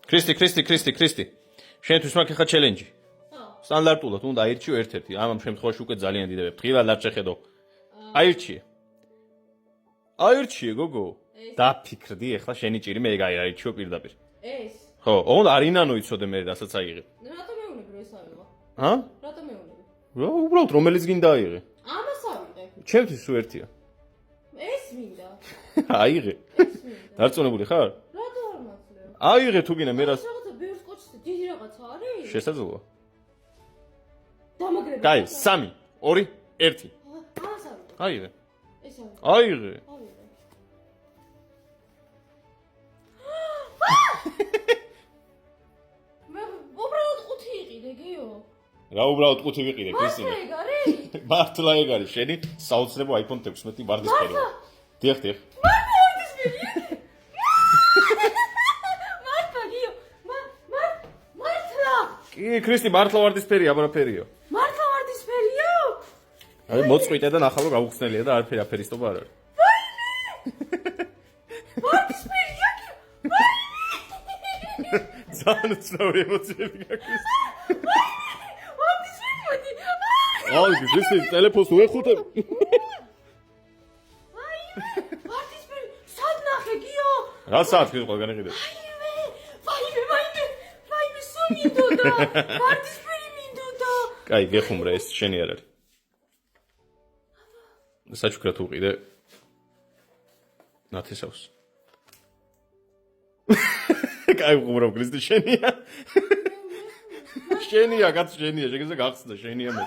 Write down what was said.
ქრისტი. შენთვის მაქვს ხა ჩელენჯი. სტანდარტულად უნდა აირჩიო ერთ-ერთი. ამ შემთხვევაში უკვე ძალიან დიდები. ღილად არ შეხედო. აირჩიე, გოგო. დაფიქრდი, ეხლა შენი ჭირი მე გაირჩიო პირდაპირ. ეს. ხო, ოღონდ არინანო იცოდე მე რასაც აიღე. რატომ მეუნები ეს ავიღო? ჰა? რატომ მეუნები? რა, უბრალოდ რომელიც გინდა აიღე. ამას ავიღე. ჩემთვის სულ ერთია. ეს მინდა. აიღე. ეს მინდა. დარწმუნებული ხარ? რატო არ მაცლევ? აიღე თუ გინდა მე რას რაღაცა ბევრს კოჩს დიდი რაღაცა არის? შესაძლოა. დამაგრები. კაი, 3, 2, 1. ამას ავიღე. აიღე. ეს ავიღე. აიღე. ავიღე. მე უბრალოდ 5 იყიდე, გიო. რა უბრალოდ 5 ვიყიდე, ქრისტინე. ეს არის? მართლა ეგ არის შენი საოცრებო iPhone 16 ვარდისფერი. დიახ. მართლა ვარდისფერი? მართლა გიო. მართლა. კი, ქრისტი, მართლა ვარდისფერია, აბანაფერიო. მართლა ვარდისფერიო? აი მოწყვიტე და ნახავ რომ გაუხსნელია და არაფერი აფერისტობა არ არის. ვარდისფერია? ძალიან უცნაური ემოციები გაქვს. ვარდისფერი. აი, ქრისტი, ტელეფონს უეხუტებ. ვარდისფერი. სად ნახე, გიო? რა საათი ყველგან იყიდე? ვაიმე, სულ მინდოდა. ვარდისფერი მინდოდა. კაი, გეხუმრე ეს შენი არ არის. საჩუქრად უყიდე. ნათესავს. კაი, უყურებ ქრისტი შენია. შენია, გახსნა შენია, შეგეძლო გახსნა შენია მე.